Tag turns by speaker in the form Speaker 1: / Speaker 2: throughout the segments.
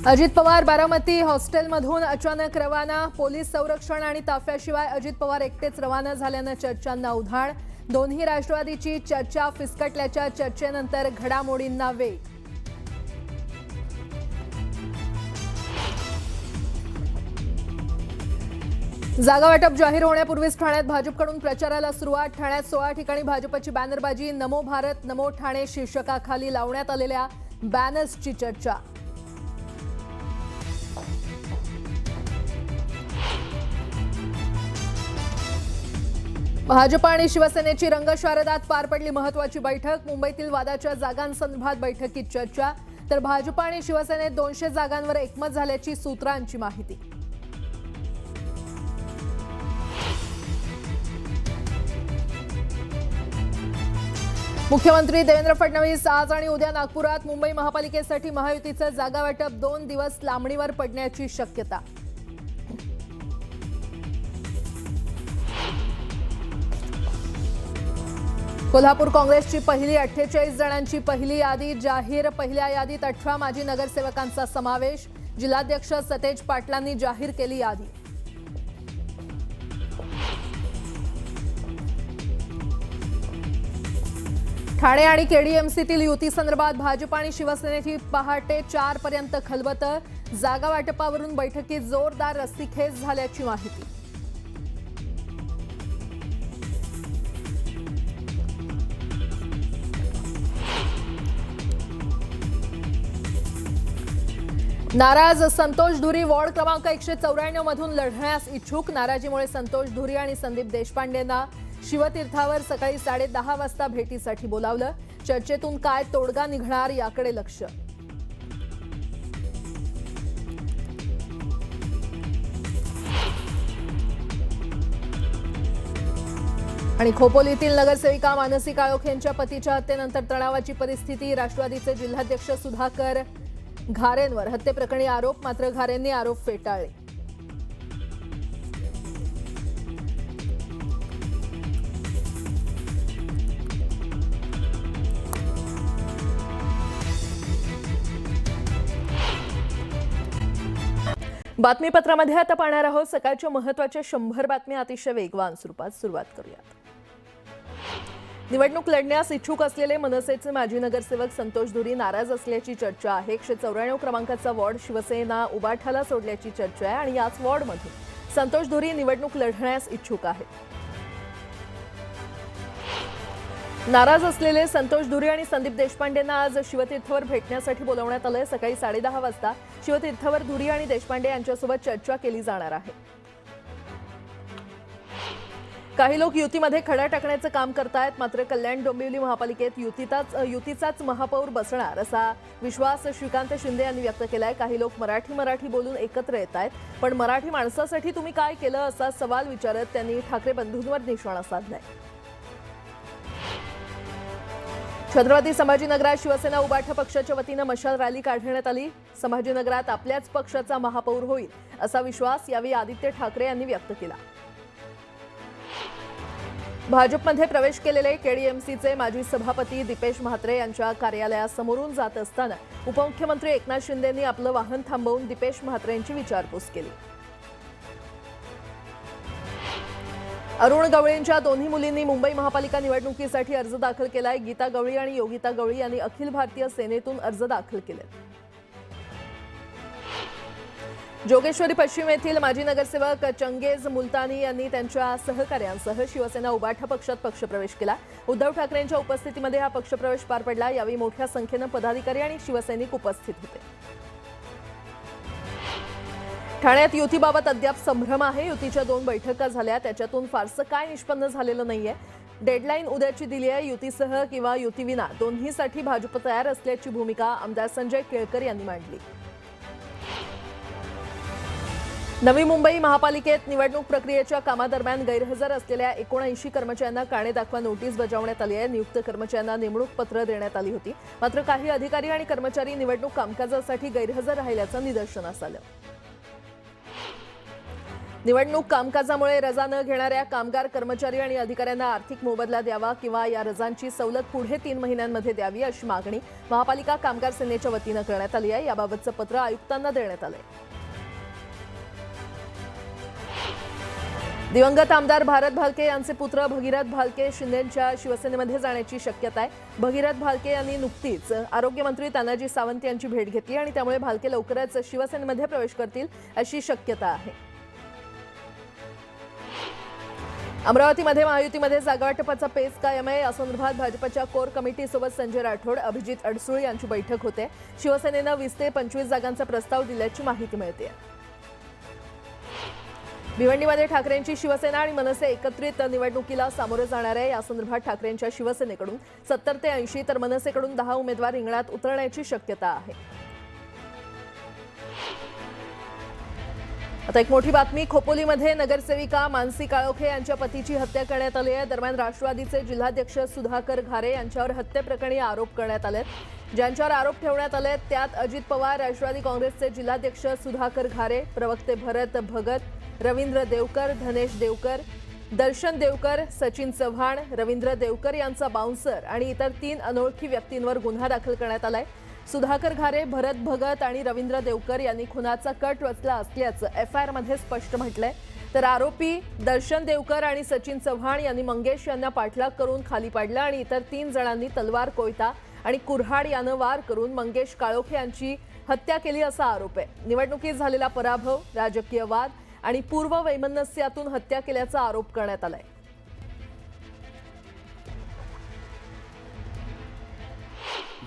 Speaker 1: अजित पवार बारामती हॉस्टेलमधून अचानक रवाना। पोलीस संरक्षण आणि ताफ्याशिवाय अजित पवार एकटेच रवाना झाल्यानं चर्चांना उधाण। दोन्ही राष्ट्रवादीची चर्चा फिसकटल्याच्या चर्चेनंतर घडामोडींना वेग। जागा वाटप जाहीर होण्यापूर्वीच ठाण्यात भाजपकडून प्रचाराला सुरुवात। ठाण्यात 16 ठिकाणी भाजपची बॅनरबाजी। नमो भारत नमो ठाणे शीर्षकाखाली लावण्यात आलेल्या बॅनर्सची चर्चा। भाजप आणि शिवसेनेची रंगशारदात पार पडली महत्त्वाची बैठक। मुंबईतील वादाच्या जागांसंदर्भात बैठकीत चर्चा। तर भाजप आणि शिवसेनेत 200 जागांवर एकमत झाल्याची सूत्रांची माहिती। मुख्यमंत्री देवेंद्र फडणवीस आज आणि उद्या नागपुरात। मुंबई महापालिकेसाठी महायुतीचं जागा वाटप 2 दिवस लांबणीवर पडण्याची शक्यता। कोल्हापूर काँग्रेसची पहिली 48 जणांची पहिली यादी जाहीर। पहिल्या यादीत 18 माजी नगरसेवकांचा समावेश। जिल्हाध्यक्ष सतेज पाटलांनी जाहीर केली यादी। ठाणे आणि केडीएमसीतील युतीसंदर्भात भाजप आणि शिवसेनेची पहाटे 4 पर्यंत खलबत। जागा वाटपावरून बैठकीत जोरदार रस्सीखेच झाल्याची माहिती। नाराज संतोष धुरी वॉर्ड क्रमांक 194 मधून लढण्यास इच्छुक। नाराजीमुळे संतोष धुरी आणि संदीप देशपांडेंना शिवतीर्थावर सकाळी 10:30 वाजता भेटीसाठी बोलावलं। चर्चेतून काय तोडगा निघणार याकडे लक्ष। आणि खोपोलीतील नगरसेविका मानसी काळोख यांच्या पतीच्या हत्येनंतर तणावाची परिस्थिती। राष्ट्रवादीचे जिल्हाध्यक्ष सुधाकर घारेंवर हत्येप्रकरणी आरोप, मात्र घारेंनी आरोप फेटाळले। बातमीपत्रामध्ये आता पाहणार आहोत सकाळच्या महत्त्वाच्या 100 बातम्या अतिशय वेगवान स्वरूपात। सुरुवात करूयात। निवडणूक लढण्यास इच्छुक असलेले मनसेचे माजी नगरसेवक संतोष धुरी नाराज असल्याची चर्चा आहे। 194 क्रमांकाचा वॉर्ड शिवसेना उबाठाला सोडल्याची चर्चा आहे आणि याच वॉर्डमधून संतोष धुरी निवडणूक लढण्यास इच्छुक आहेत। नाराज असलेले संतोष धुरी आणि संदीप देशपांडेंना आज शिवतीर्थवर भेटण्यासाठी बोलावण्यात आलंय। सकाळी 10:30 वाजता शिवतीर्थवर धुरी आणि देशपांडे यांच्यासोबत चर्चा केली जाणार आहे। काही लोक युतीमध्ये खडा टाकण्याचं काम करतायत, मात्र कल्याण डोंबिवली महापालिकेत युतीचाच महापौर बसणार असा विश्वास श्रीकांत शिंदे यांनी व्यक्त केलाय। काही लोक मराठी बोलून एकत्र येत आहेत, पण मराठी माणसासाठी तुम्ही काय केलं असा सवाल विचारत त्यांनी ठाकरे बंधूंवर निशाणा साधलाय। छत्रपती संभाजीनगरात शिवसेना उबाठा पक्षाच्या वतीनं मशाल रॅली काढण्यात आली। संभाजीनगरात आपल्याच पक्षाचा महापौर होईल असा विश्वास यावेळी आदित्य ठाकरे यांनी व्यक्त केला। भाजपमध्ये प्रवेश केलेले केडीएमसीचे माजी सभापती दीपेश म्हात्रे यांच्या कार्यालयासमोरून जात असताना उपमुख्यमंत्री एकनाथ शिंदेंनी आपलं वाहन थांबवून दीपेश म्हात्रेंची विचारपूस केली। अरुण गवळींच्या दोन्ही मुलींनी मुंबई महापालिका निवडणुकीसाठी अर्ज दाखल केलाय। गीता गवळी आणि योगिता गवळी यांनी अखिल भारतीय सेनेतून अर्ज दाखल केले। जोगेश्वरी पश्चिम येथील माजी नगरसेवक चंगेज मुलतानी यांनी त्यांच्या सहकाऱ्यांसह शिवसेना उबाठा पक्षात पक्षप्रवेश केला। उद्धव ठाकरेंच्या उपस्थितीमध्ये हा पक्षप्रवेश पार पडला। यावेळी मोठ्या संख्येनं पदाधिकारी आणि शिवसैनिक उपस्थित होते। ठाण्यात युतीबाबत अद्याप संभ्रम आहे। युतीच्या 2 बैठका झाल्या, त्याच्यातून फारसं काय निष्पन्न झालेलं नाहीये। डेडलाईन उद्याची दिली आहे। युतीसह किंवा युतीविना दोन्हीसाठी भाजप तयार असल्याची भूमिका आमदार संजय केळकर यांनी मांडली। नवी मुंबई महापालिकेत निवडणूक प्रक्रियेच्या कामादरम्यान गैरहजर असलेल्या 79 कर्मचाऱ्यांना कारणे दाखवा नोटीस बजावण्यात आली आहे। नियुक्त कर्मचाऱ्यांना नेमणूक पत्र देण्यात आली होती, मात्र काही अधिकारी आणि कर्मचारी निवडणूक कामकाजासाठी गैरहजर राहिल्याचं निदर्शनास आलं। निवडणूक कामकाजामुळे रजा न घेणाऱ्या कामगार, कर्मचारी आणि अधिकाऱ्यांना आर्थिक मोबदला द्यावा किंवा या रजांची सवलत पुढे 3 महिन्यांमध्ये द्यावी अशी मागणी महापालिका कामगार सेनेच्या वतीनं करण्यात आली आहे। याबाबतचं पत्र आयुक्तांना देण्यात आलंय। दिवंगत आमदार भारत भालके यांचे पुत्र भगीरथ भालके शिंदेंच्या शिवसेनेमध्ये जाण्याची शक्यता आहे। भगीरथ भालके यांनी नुकतीच आरोग्यमंत्री तानाजी सावंत यांची भेट घेतली आणि त्यामुळे भालके लवकरच शिवसेनेमध्ये प्रवेश करतील अशी शक्यता आहे। अमरावतीमध्ये महायुतीमध्ये जागावाटपाचा पेच कायम आहे। या संदर्भात भाजपच्या कोर कमिटीसोबत संजय राठोड, अभिजित अडसूळ यांची बैठक होते। शिवसेनेनं 20 ते 25 जागांचा प्रस्ताव दिल्याची माहिती मिळते। भिवंडीमध्ये ठाकरेंची शिवसेना आणि मनसे एकत्रित निवडणुकीला सामोरे जाणार आहे। या संदर्भात ठाकरेंच्या शिवसेनेकडून 70 ते 80 तर मनसेकडून 10 उमेदवार रिंगणात उतरण्याची शक्यता आहे। आता एक मोठी बातमी, खोपोलीमध्ये नगरसेविका मानसी काळोखे यांच्या पतीची हत्या करण्यात आली आहे। दरम्यान राष्ट्रवादीचे जिल्हाध्यक्ष सुधाकर घारे यांच्यावर हत्येप्रकरणी आरोप करण्यात आले। ज्यांच्यावर आरोप ठेवण्यात आले त्यात अजित पवार, राष्ट्रवादी काँग्रेसचे जिल्हाध्यक्ष सुधाकर घारे, प्रवक्ते भरत भगत, रवींद्र देवकर, धनेश देवकर, दर्शन देवकर, सचिन चव्हाण, रवींद्र देवकर यांचा बाउन्सर आणि इतर 3 अनोळखी व्यक्तींवर गुन्हा दाखल करण्यात आलाय। सुधाकर घारे, भरत भगत आणि रवींद्र देवकर यांनी खुनाचा कट रचला असल्याचं एफआयआर मध्ये स्पष्ट म्हटलंय। तर आरोपी दर्शन देवकर आणि सचिन चव्हाण यांनी मंगेश यांना पाठलाग करून खाली पाडलं आणि इतर 3 जणांनी तलवार, कोयता आणि कुऱ्हाड यानं वार करून मंगेश काळोखे यांची हत्या केली असा आरोप आहे। निवडणुकीत झालेला पराभव, राजकीय वाद आणि पूर्व वैमनस्यातून हत्या केल्याचा आरोप करण्यात आलाय।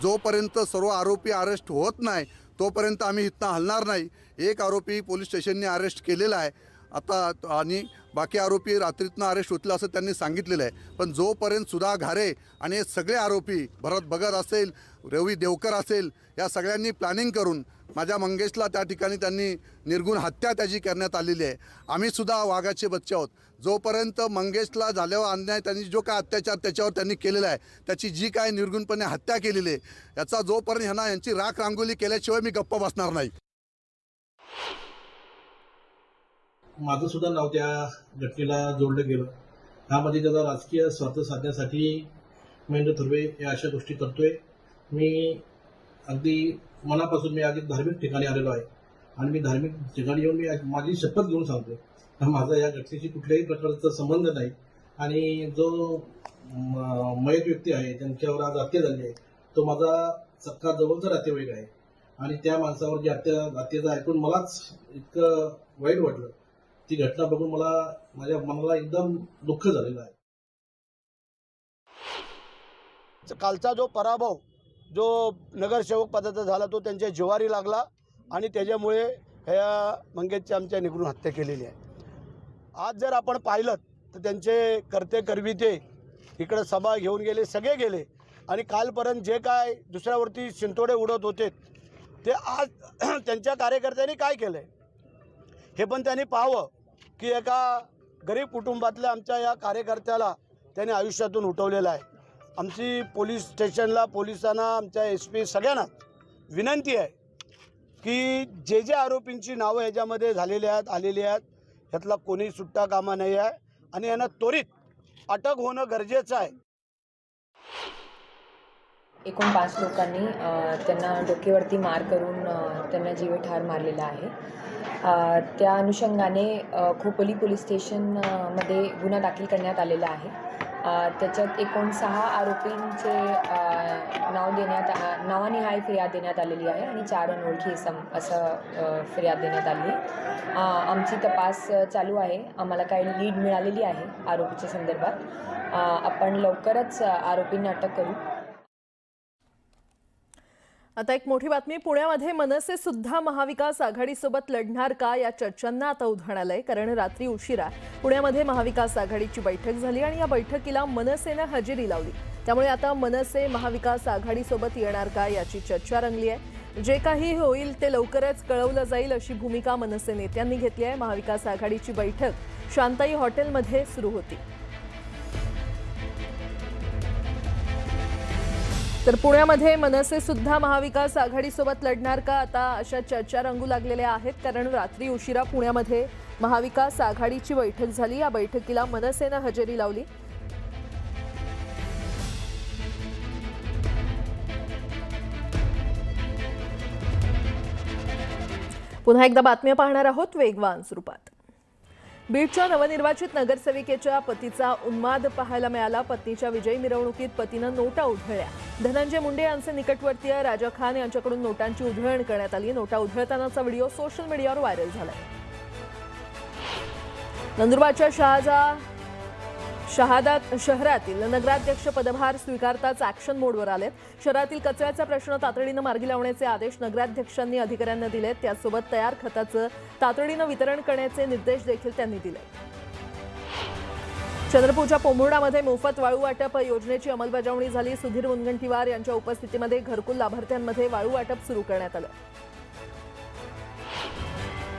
Speaker 2: जोपर्यंत सर्व आरोपी अरेस्ट होत नाही तोपर्यंत आम्ही इथं हलणार नाही। एक आरोपी पोलीस स्टेशनने अरेस्ट केलेला आहे आता आणि बाकी आरोपी रात्रीतनं अरेस्ट होतील असं त्यांनी सांगितलेलं आहे। पण जोपर्यंत सुधा घारे आणि हे सगळे आरोपी, भरत भगत असेल, रवी देवकर असेल, या सगळ्यांनी प्लॅनिंग करून माझ्या मंगेशला त्या ठिकाणी त्यांनी निर्गुण हत्या त्याची करण्यात आलेली आहे। आम्ही सुद्धा वाघाचे बच्चे आहोत। जोपर्यंत मंगेशला झाल्यावर अन्याय, त्यांनी जो काय अत्याचार त्याच्यावर त्यांनी केलेला आहे, त्याची जी काय निर्गुणपणे हत्या केलेली आहे, याचा जोपर्यंत यांची राख रांगोली केल्याशिवाय मी गप्प बसणार नाही।
Speaker 3: माझं सुद्धा नाव त्या घटनेला जोडलं गेलं। त्यामध्ये त्याचा राजकीय स्वार्थ साधण्यासाठी महेंद्र थुर्वे या अशा गोष्टी करतोय। मी अगदी मनापासून मी अगदी धार्मिक ठिकाणी आलेलो आहे आणि मी धार्मिक ठिकाणी येऊन मी माझी शपथ घेऊन सांगतोय, माझा या घटनेशी कुठल्याही प्रकारचा संबंध नाही। आणि जो मयत व्यक्ती आहे ज्यांच्यावर आज हत्या झाली आहे तो माझा सख्खा जवळचा नातेवाईक आहे आणि त्या माणसावर जी हत्याचं ऐकून मलाच इतकं वाईट वाटलं। ती घटना बघून माझ्या मनाला एकदम दुःख झालेलं आहे।
Speaker 4: कालचा जो पराभव जो नगरसेवक पदाचा झाला तो त्यांच्या जिव्हारी लागला आणि त्याच्यामुळे ह्या मंगेशची आमच्या निघून हत्या केलेली आहे। आज जर आपण पाहिलं तर त्यांचे करते करविते इकडे सभा घेऊन गेले, सगळे गेले आणि कालपर्यंत जे काय दुसऱ्यावरती शिंतोडे उडत होते ते आज त्यांच्या कार्यकर्त्यांनी काय केलंय हे पण त्यांनी पाहावं की एका गरीब कुटुंबातल्या आमच्या या कार्यकर्त्याला त्यांनी आयुष्यातून उठवलेलं आहे। आमची पोलीस स्टेशनला, पोलिसांना, आमच्या SP सगळ्यांना विनंती आहे की जे जे आरोपींची नावं ह्याच्यामध्ये झालेली आहेत, आलेली आहेत, ह्यातला कोणी सुट्टा कामा नाही आहे आणि यांना त्वरित अटक होणं गरजेचं आहे।
Speaker 5: एकूण 5 लोकांनी त्यांना डोक्यावरती मार करून त्यांना जीवे ठार मारलेला आहे। त्या अनुषंगाने खोपोली पोलीस स्टेशनमध्ये गुन्हा दाखल करण्यात आलेला आहे। त्याच्यात एकूण 6 आरोपींचे नावानिहाय फिर्याद देण्यात आलेली आहे आणि 4 अनोळखी असं फिर्याद देण्यात आली आहे। आमची तपास चालू आहे। आम्हाला काही लीड मिळालेली आहे आरोपीच्या संदर्भात। आपण लवकरच आरोपींना अटक करू।
Speaker 1: आता एक मोठी बातमी, पुण्यामध्ये मनसे सुद्धा महाविकास आघाडीसोबत लढणार का या चर्चांना आता उधाण आलंय। कारण रात्री उशिरा पुण्यामध्ये महाविकास आघाडीची बैठक झाली आणि या बैठकीला मनसेनं हजेरी लावली। त्यामुळे आता मनसे महाविकास आघाडीसोबत येणार का याची चर्चा रंगली आहे। जे काही होईल ते लवकरच कळवलं जाईल अशी भूमिका मनसे नेत्यांनी घेतली आहे। महाविकास आघाडीची बैठक शांताई हॉटेलमध्ये सुरू होती। तर पुण्यामध्ये मनसे सुद्धा महाविकास आघाडीसोबत लढणार का, आता अशा चर्चा रंगू लागलेल्या आहेत. कारण रात्री उशिरा पुण्यामध्ये महाविकास आघाडीची बैठक झाली. या बैठकीला मनसेनं हजेरी लावली. पुन्हा एकदा बातम्या पाहणार आहोत वेगवान स्वरूपात. बीडच्या नवनिर्वाचित नगरसेविकेच्या पतीचा उन्माद पाहायला मिळाला. पत्नीच्या विजयी मिरवणुकीत पतीनं नोटा उधळल्या. धनंजय मुंडे यांचे निकटवर्तीय राजा खान यांच्याकडून नोटांची उधळण करण्यात आली. नोटा उधळतानाचा व्हिडिओ सोशल मीडियावर व्हायरल झालाय. नंदुरबारच्या शहादात शहरातील नगराध्यक्ष पदभार स्वीकारताच ॲक्शन मोडवर आलेत. शहरातील कचऱ्याचा प्रश्न तातडीनं मार्गी लावण्याचे आदेश नगराध्यक्षांनी अधिकाऱ्यांना दिलेत. त्यासोबत तयार खताचं तातडीनं वितरण करण्याचे निर्देश देखील त्यांनी दिले. चंद्रपूरच्या पोंभुर्णामध्ये मोफत वाळू वाटप योजनेची अंमलबजावणी झाली. सुधीर मुनगंटीवार यांच्या उपस्थितीमध्ये घरकुल लाभार्थ्यांमध्ये वाळू वाटप सुरू करण्यात आलं.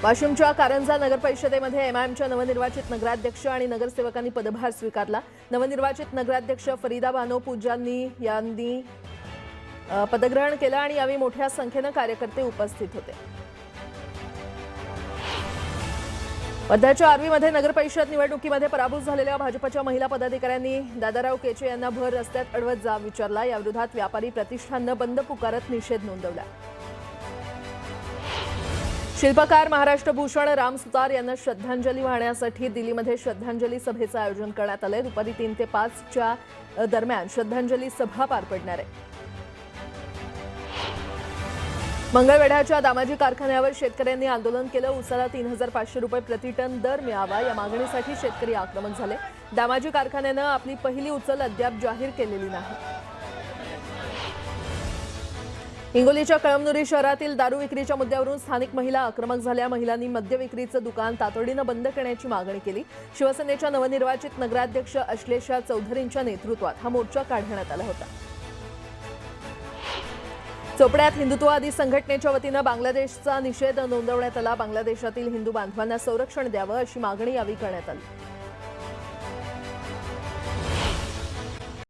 Speaker 1: वाशिमच्या कारंजा नगरपरिषदेमध्ये एमआयएमच्या नवनिर्वाचित नगराध्यक्ष आणि नगरसेवकांनी पदभार स्वीकारला. नवनिर्वाचित नगराध्यक्ष फरीदा बानो पूजांनी यांनी पदग्रहण केलं आणि यावेळी मोठ्या संख्येनं कार्यकर्ते उपस्थित होते. वर्ध्याच्या आर्वीमध्ये नगरपरिषद निवडणुकीमध्ये पराभूत झालेल्या भाजपच्या महिला पदाधिकाऱ्यांनी दादाराव केचे यांना भर रस्त्यात अडवत जाब विचारला. याविरोधात व्यापारी प्रतिष्ठाननं बंद पुकारत निषेध नोंदवला. शिल्पकार महाराष्ट्र भूषण राम सुतार यांना श्रद्धांजली वाहण्यासाठी दिल्लीमध्ये श्रद्धांजली सभेचं आयोजन करण्यात आलंय. दुपारी 3 ते 5च्या दरम्यान श्रद्धांजली सभा पार पडणार आहे. मंगळवेढ्याच्या दामाजी कारखान्यावर शेतकऱ्यांनी आंदोलन केलं. उसाला 3,500 रुपये प्रतिटन दर मिळावा या मागणीसाठी शेतकरी आक्रमक झाले. दामाजी कारखान्यानं आपली पहिली उचल अद्याप जाहीर केलेली नाही. हिंगोलीच्या कळमनुरी शहरातील दारू विक्रीच्या मुद्द्यावरून स्थानिक महिला आक्रमक झाल्या. महिलांनी मद्य विक्रीचं दुकान तातडीनं बंद करण्याची मागणी केली. शिवसेनेच्या नवनिर्वाचित नगराध्यक्ष अश्लेषा चौधरींच्या नेतृत्वात हा मोर्चा काढण्यात आला होता. चोपड्यात हिंदुत्ववादी संघटनेच्या वतीनं बांगलादेशचा निषेध नोंदवण्यात आला. बांगलादेशातील हिंदू बांधवांना संरक्षण द्यावं अशी मागणी यावेळी करण्यात आली.